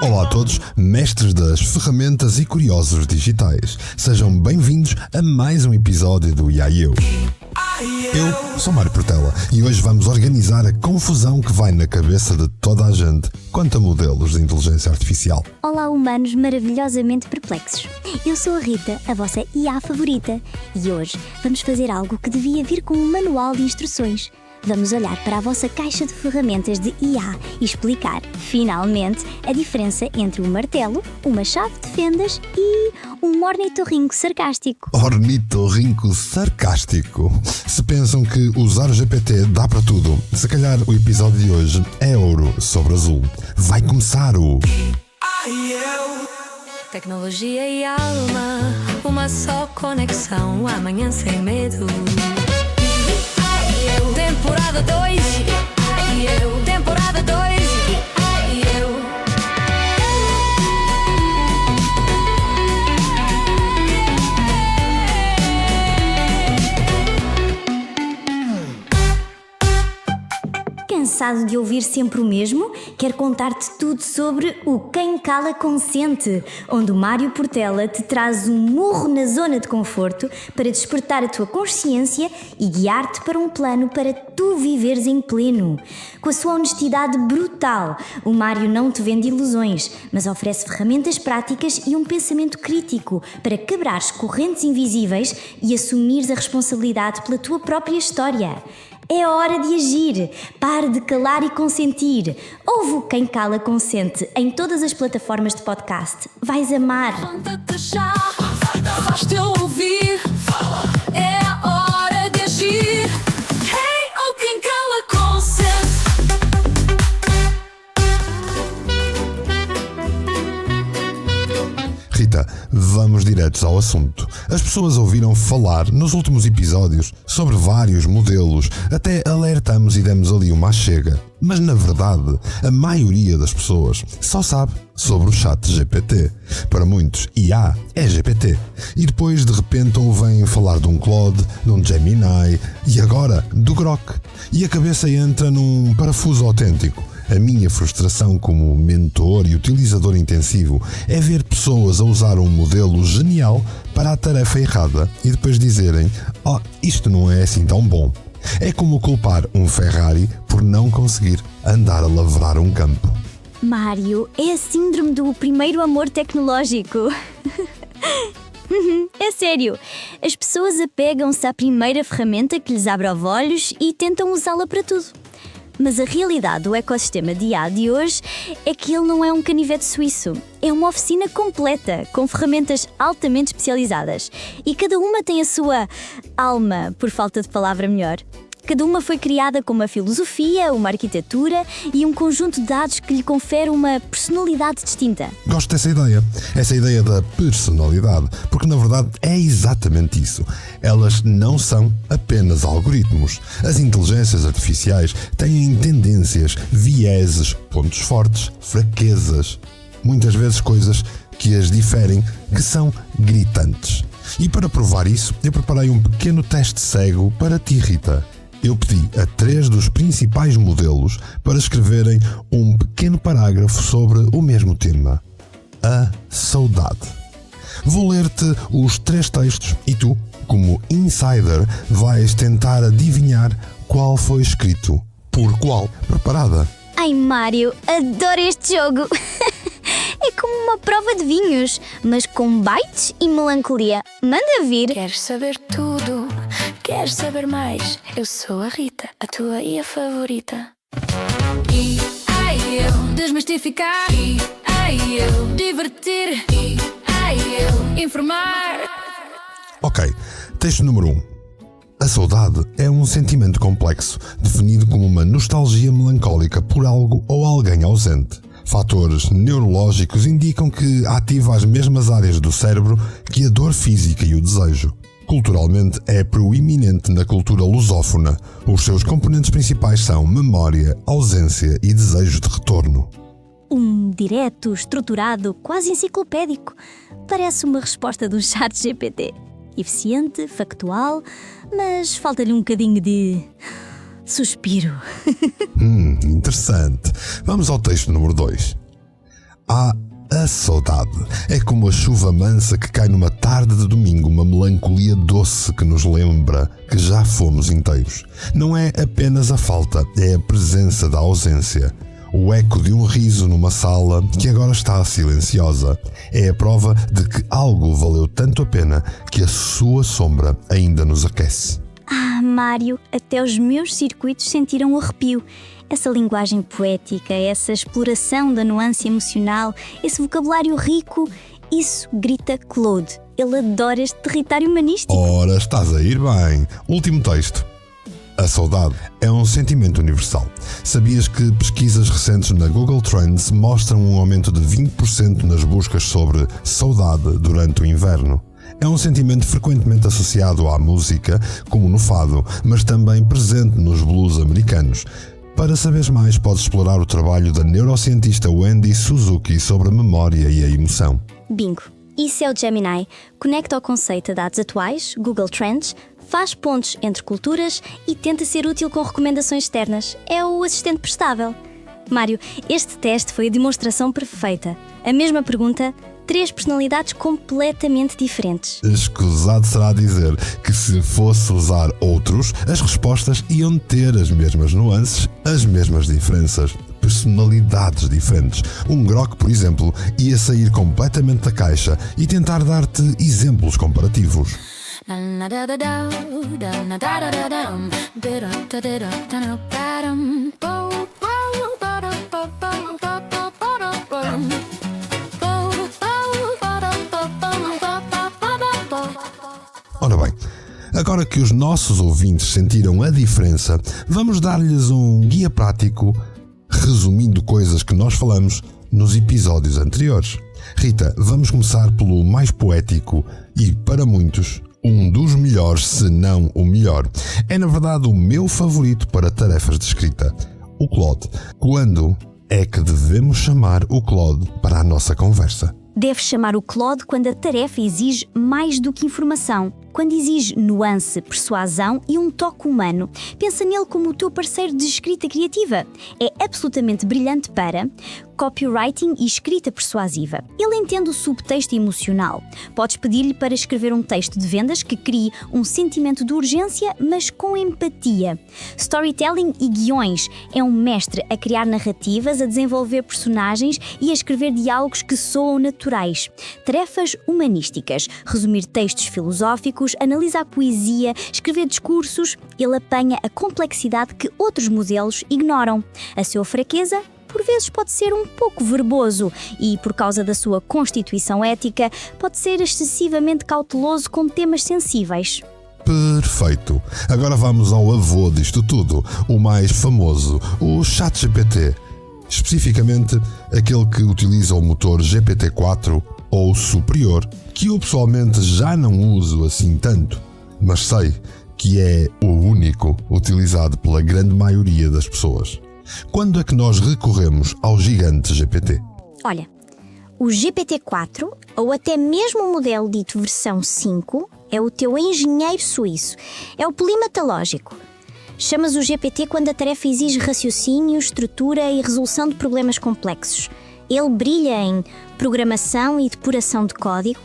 Olá a todos, mestres das ferramentas e curiosos digitais. Sejam bem-vindos a mais um episódio do Eu. Eu sou Mário Portela e hoje vamos organizar a confusão que vai na cabeça de toda a gente quanto a modelos de inteligência artificial. Olá, humanos maravilhosamente perplexos. Eu sou a Rita, a vossa IA favorita, e hoje vamos fazer algo que devia vir com um manual de instruções. Vamos olhar para a vossa caixa de ferramentas de IA e explicar, finalmente, a diferença entre um martelo, uma chave de fendas e um ornitorrinco sarcástico. Ornitorrinco sarcástico? Se pensam que usar o GPT dá para tudo, se calhar o episódio de hoje é ouro sobre azul. Vai começar o... Tecnologia e alma, uma só conexão, amanhã sem medo. Temporada 2, temporada 2, Cansado de ouvir sempre o mesmo? Quero contar-te tudo sobre o Quem Cala Consente, onde o Mário Portela te traz um murro na zona de conforto para despertar a tua consciência e guiar-te para um plano para tu viveres em pleno. Com a sua honestidade brutal, o Mário não te vende ilusões, mas oferece ferramentas práticas e um pensamento crítico para quebrares correntes invisíveis e assumires a responsabilidade pela tua própria história. É hora de agir. Pare de calar e consentir. Ouve o Quem Cala Consente em todas as plataformas de podcast. Vais amar. levanta-te já, faz-te ouvir, é a hora de agir. Hey, oh, quem cala consente. Rita, vamos diretos ao assunto. As pessoas ouviram falar nos últimos episódios sobre vários modelos, até alertamos e demos ali uma chega. Mas na verdade, a maioria das pessoas só sabe sobre o chat GPT. Para muitos, IA é GPT. E depois de repente ouvem falar de um Claude, de um Gemini e agora do Grok. E a cabeça entra num parafuso autêntico. A minha frustração como mentor e utilizador intensivo é ver pessoas a usar um modelo genial para a tarefa errada e depois dizerem: "Oh, isto não é assim tão bom." É como culpar um Ferrari por não conseguir andar a lavrar um campo. Mário, é a síndrome do primeiro amor tecnológico. É sério. As pessoas apegam-se à primeira ferramenta que lhes abre os olhos e tentam usá-la para tudo. Mas a realidade do ecossistema de IA de hoje é que ele não é um canivete suíço. É uma oficina completa, com ferramentas altamente especializadas. E cada uma tem a sua alma, por falta de palavra melhor. Cada uma foi criada com uma filosofia, uma arquitetura e um conjunto de dados que lhe confere uma personalidade distinta. Gosto dessa ideia. Essa ideia da personalidade, porque na verdade é exatamente isso. Elas não são apenas algoritmos. As inteligências artificiais têm tendências, vieses, pontos fortes, fraquezas. Muitas vezes coisas que as diferem, que são gritantes. E para provar isso, eu preparei um pequeno teste cego para ti, Rita. Eu pedi a 3 dos principais modelos para escreverem um pequeno parágrafo sobre o mesmo tema: a saudade. Vou ler-te os 3 textos e tu, como insider, vais tentar adivinhar qual foi escrito por qual. Preparada? Ai, Mário, adoro este jogo! É como uma prova de vinhos, mas com bytes e melancolia. Manda vir! Queres saber tudo? Queres saber mais? Eu sou a Rita, a tua IA favorita. Eu desmistificar. Eu divertir. Eu informar. Ok, texto número 1. A saudade é um sentimento complexo, definido como uma nostalgia melancólica por algo ou alguém ausente. Fatores neurológicos indicam que ativa as mesmas áreas do cérebro que a dor física e o desejo. Culturalmente é proeminente na cultura lusófona. Os seus componentes principais são memória, ausência e desejo de retorno. Direto, estruturado, quase enciclopédico. Parece uma resposta do chat GPT. Eficiente, factual, mas falta-lhe um bocadinho de suspiro. Interessante. Vamos ao texto número 2. Há a saudade. É como a chuva mansa que cai numa tarde de domingo, uma melancolia doce que nos lembra que já fomos inteiros. Não é apenas a falta, é a presença da ausência. O eco de um riso numa sala que agora está silenciosa. É a prova de que algo valeu tanto a pena que a sua sombra ainda nos aquece. Ah, Mário, até os meus circuitos sentiram o arrepio. Essa linguagem poética, essa exploração da nuance emocional, esse vocabulário rico, isso grita Claude. Ele adora este território humanístico. Ora, estás a ir bem. Último texto. A saudade é um sentimento universal. Sabias que pesquisas recentes na Google Trends mostram um aumento de 20% nas buscas sobre saudade durante o inverno? É um sentimento frequentemente associado à música, como no fado, mas também presente nos blues americanos. Para saberes mais, podes explorar o trabalho da neurocientista Wendy Suzuki sobre a memória e a emoção. Bingo! Isso é o Gemini. Conecta ao conceito a dados atuais, Google Trends, faz pontos entre culturas e tenta ser útil com recomendações externas. É o assistente prestável. Mário, este teste foi a demonstração perfeita. A mesma pergunta, 3 personalidades completamente diferentes. Escusado será dizer que se fosse usar outros, as respostas iam ter as mesmas nuances, as mesmas diferenças, personalidades diferentes. Um Grok, por exemplo, ia sair completamente da caixa e tentar dar-te exemplos comparativos. Ora bem, agora que os nossos ouvintes sentiram a diferença, vamos dar-lhes um guia prático resumindo coisas que nós falamos nos episódios anteriores. Rita, vamos começar pelo mais poético e, para muitos, um dos melhores, se não o melhor. É, na verdade, o meu favorito para tarefas de escrita, o Claude. Quando é que devemos chamar o Claude para a nossa conversa? Deves chamar o Claude quando a tarefa exige mais do que informação, quando exige nuance, persuasão e um toque humano. Pensa nele como o teu parceiro de escrita criativa. É absolutamente brilhante para copywriting e escrita persuasiva. Ele entende o subtexto emocional. Podes pedir-lhe para escrever um texto de vendas que crie um sentimento de urgência, mas com empatia. Storytelling e guiões. É um mestre a criar narrativas, a desenvolver personagens e a escrever diálogos que soam naturais. Tarefas humanísticas. Resumir textos filosóficos, analisar poesia, escrever discursos. Ele apanha a complexidade que outros modelos ignoram. A sua fraqueza? Por vezes pode ser um pouco verboso e, por causa da sua constituição ética, pode ser excessivamente cauteloso com temas sensíveis. Perfeito! Agora vamos ao avô disto tudo, o mais famoso, o ChatGPT. Especificamente, aquele que utiliza o motor GPT-4 ou superior, que eu pessoalmente já não uso assim tanto, mas sei que é o único utilizado pela grande maioria das pessoas. Quando é que nós recorremos ao gigante GPT? Olha, o GPT-4, ou até mesmo o modelo dito versão 5, é o teu engenheiro suíço. É o polímata lógico. Chamas o GPT quando a tarefa exige raciocínio, estrutura e resolução de problemas complexos. Ele brilha em programação e depuração de código.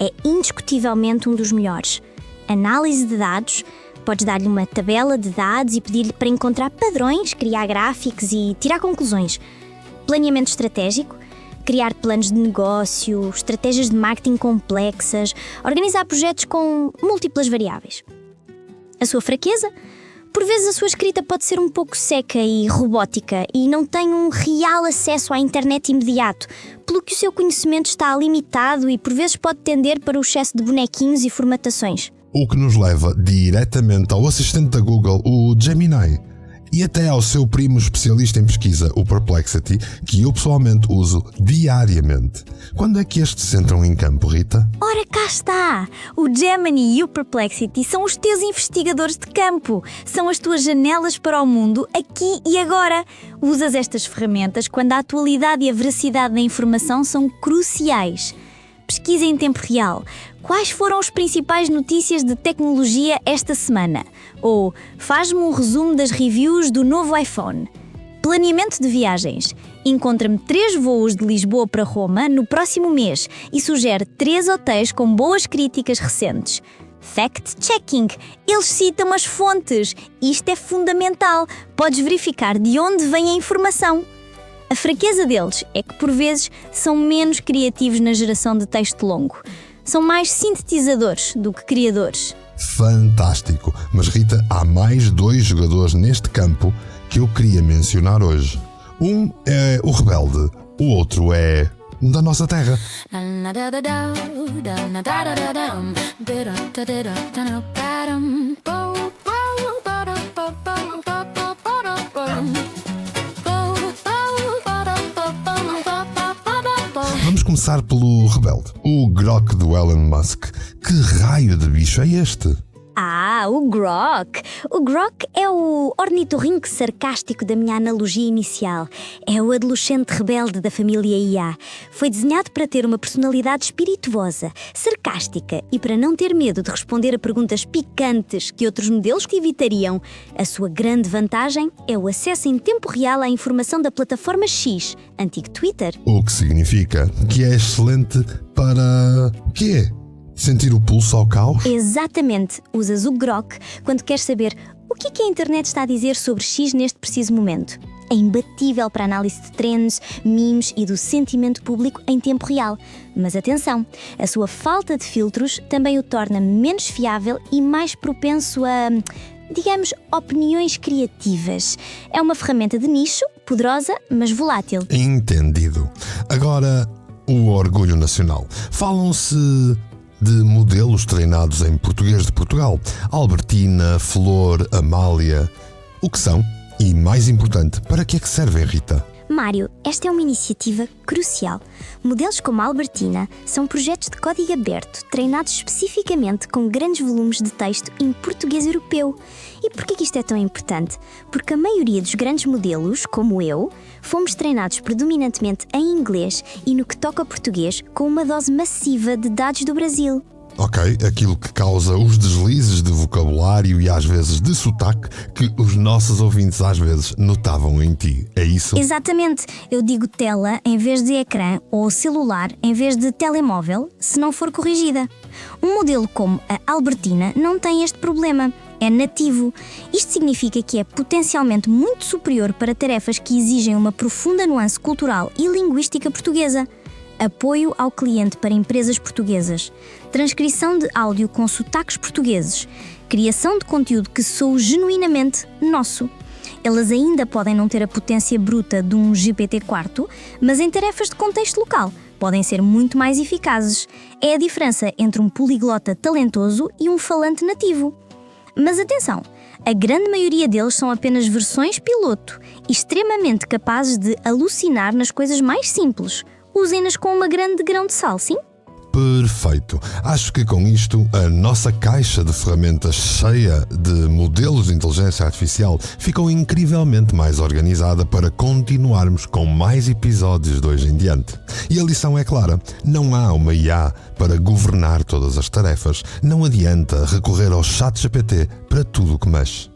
É indiscutivelmente um dos melhores. Análise de dados. Podes dar-lhe uma tabela de dados e pedir-lhe para encontrar padrões, criar gráficos e tirar conclusões. Planeamento estratégico, criar planos de negócio, estratégias de marketing complexas, organizar projetos com múltiplas variáveis. A sua fraqueza? Por vezes a sua escrita pode ser um pouco seca e robótica e não tem um real acesso à internet imediato, pelo que o seu conhecimento está limitado e por vezes pode tender para o excesso de bonequinhos e formatações. O que nos leva diretamente ao assistente da Google, o Gemini, e até ao seu primo especialista em pesquisa, o Perplexity, que eu pessoalmente uso diariamente. Quando é que estes entram em campo, Rita? Ora, cá está! O Gemini e o Perplexity são os teus investigadores de campo. São as tuas janelas para o mundo, aqui e agora. Usas estas ferramentas quando a atualidade e a veracidade da informação são cruciais. Pesquisa em tempo real. Quais foram as principais notícias de tecnologia esta semana? Ou faz-me um resumo das reviews do novo iPhone. Planeamento de viagens. Encontra-me 3 voos de Lisboa para Roma no próximo mês e sugere 3 hotéis com boas críticas recentes. Fact-checking. Eles citam as fontes. Isto é fundamental. Podes verificar de onde vem a informação. A fraqueza deles é que, por vezes, são menos criativos na geração de texto longo. São mais sintetizadores do que criadores. Fantástico! Mas Rita, há mais 2 jogadores neste campo que eu queria mencionar hoje. Um é o rebelde, o outro é da nossa terra. Vamos começar pelo rebelde, o Grok do Elon Musk. Que raio de bicho é este? O Grok! O Grok é o ornitorrinco sarcástico da minha analogia inicial. É o adolescente rebelde da família IA. Foi desenhado para ter uma personalidade espirituosa, sarcástica e para não ter medo de responder a perguntas picantes que outros modelos que evitariam. A sua grande vantagem é o acesso em tempo real à informação da plataforma X, antigo Twitter. O que significa que é excelente para... quê? Sentir o pulso ao caos? Exatamente. Usas o Grok quando queres saber o que a internet está a dizer sobre X neste preciso momento. É imbatível para a análise de trends, memes e do sentimento público em tempo real. Mas atenção, a sua falta de filtros também o torna menos fiável e mais propenso a, digamos, opiniões criativas. É uma ferramenta de nicho, poderosa, mas volátil. Entendido. Agora, o orgulho nacional. Falam-se de modelos treinados em português de Portugal. Albertina, Flor, Amália. O que são? E mais importante, para que é que servem, Rita? Mário, esta é uma iniciativa crucial. Modelos como a Albertina são projetos de código aberto, treinados especificamente com grandes volumes de texto em português europeu. E por que isto é tão importante? Porque a maioria dos grandes modelos, como eu, fomos treinados predominantemente em inglês e no que toca ao português, com uma dose massiva de dados do Brasil. Ok, aquilo que causa os deslizes de vocabulário e às vezes de sotaque que os nossos ouvintes às vezes notavam em ti, é isso? Exatamente, eu digo tela em vez de ecrã ou celular em vez de telemóvel, se não for corrigida. Um modelo como a Albertina não tem este problema, é nativo. Isto significa que é potencialmente muito superior para tarefas que exigem uma profunda nuance cultural e linguística portuguesa. Apoio ao cliente para empresas portuguesas, transcrição de áudio com sotaques portugueses, criação de conteúdo que soe genuinamente nosso. Elas ainda podem não ter a potência bruta de um GPT-4, mas em tarefas de contexto local podem ser muito mais eficazes. É a diferença entre um poliglota talentoso e um falante nativo. Mas atenção, a grande maioria deles são apenas versões piloto, extremamente capazes de alucinar nas coisas mais simples. Usem-nas com uma grande grão de sal, sim? Perfeito. Acho que com isto a nossa caixa de ferramentas cheia de modelos de inteligência artificial ficou incrivelmente mais organizada para continuarmos com mais episódios de hoje em diante. E a lição é clara, não há uma IA para governar todas as tarefas. Não adianta recorrer ao ChatGPT para tudo o que mexe.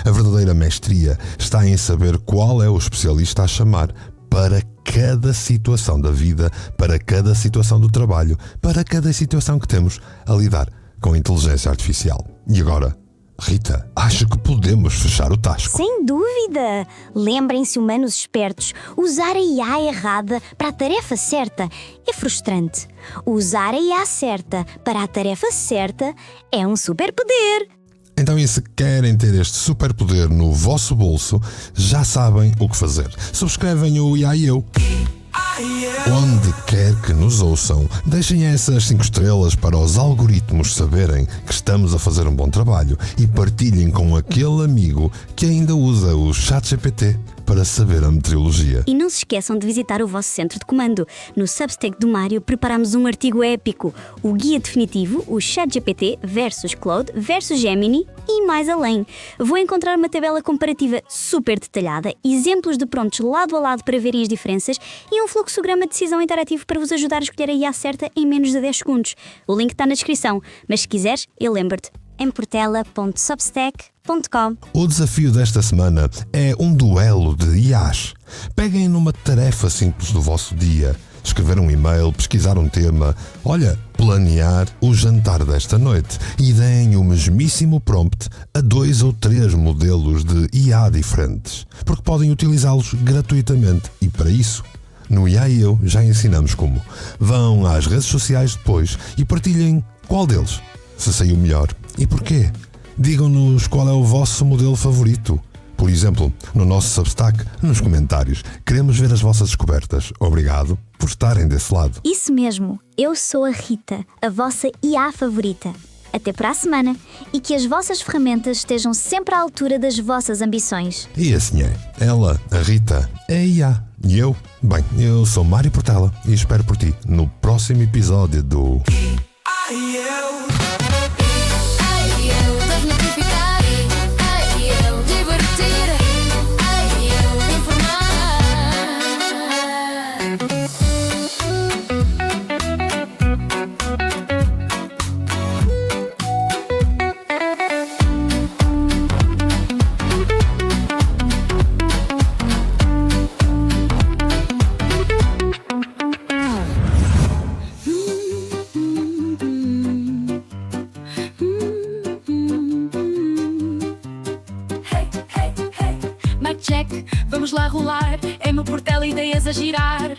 A verdadeira mestria está em saber qual é o especialista a chamar para cada situação da vida, para cada situação do trabalho, para cada situação que temos a lidar com a inteligência artificial. E agora, Rita, acho que podemos fechar o tasco. Sem dúvida! Lembrem-se, humanos espertos, usar a IA errada para a tarefa certa é frustrante. Usar a IA certa para a tarefa certa é um superpoder. Então, e se querem ter este superpoder no vosso bolso, já sabem o que fazer. Subscrevem o IA e eu. Onde quer que nos ouçam, deixem essas 5 estrelas para os algoritmos saberem que estamos a fazer um bom trabalho e partilhem com aquele amigo que ainda usa o ChatGPT para saber a meteorologia. E não se esqueçam de visitar o vosso centro de comando. No Substack do Mário preparamos um artigo épico, o guia definitivo, o ChatGPT versus Claude versus Gemini e mais além. Vou encontrar uma tabela comparativa super detalhada, exemplos de prompts lado a lado para verem as diferenças e um fluxograma de decisão interativo para vos ajudar a escolher a IA certa em menos de 10 segundos. O link está na descrição, mas se quiseres, lembra-te, em portela.substack.com. O desafio desta semana é um duelo de IAs. Peguem numa tarefa simples do vosso dia. Escrever um e-mail, pesquisar um tema, planear o jantar desta noite e deem o mesmíssimo prompt a 2 ou 3 modelos de IA diferentes, porque podem utilizá-los gratuitamente e para isso, no IA e Eu já ensinamos como. Vão às redes sociais depois e partilhem qual deles se saiu melhor e porquê. Digam-nos qual é o vosso modelo favorito. Por exemplo, no nosso Substack, nos comentários. Queremos ver as vossas descobertas. Obrigado por estarem desse lado. Isso mesmo, eu sou a Rita, a vossa IA favorita. Até para a semana e que as vossas ferramentas estejam sempre à altura das vossas ambições. E assim é. Ela, a Rita, é a IA. E eu? Bem, eu sou Mário Portela e espero por ti no próximo episódio do... Check, vamos lá rolar. É meu Portela, ideias a girar.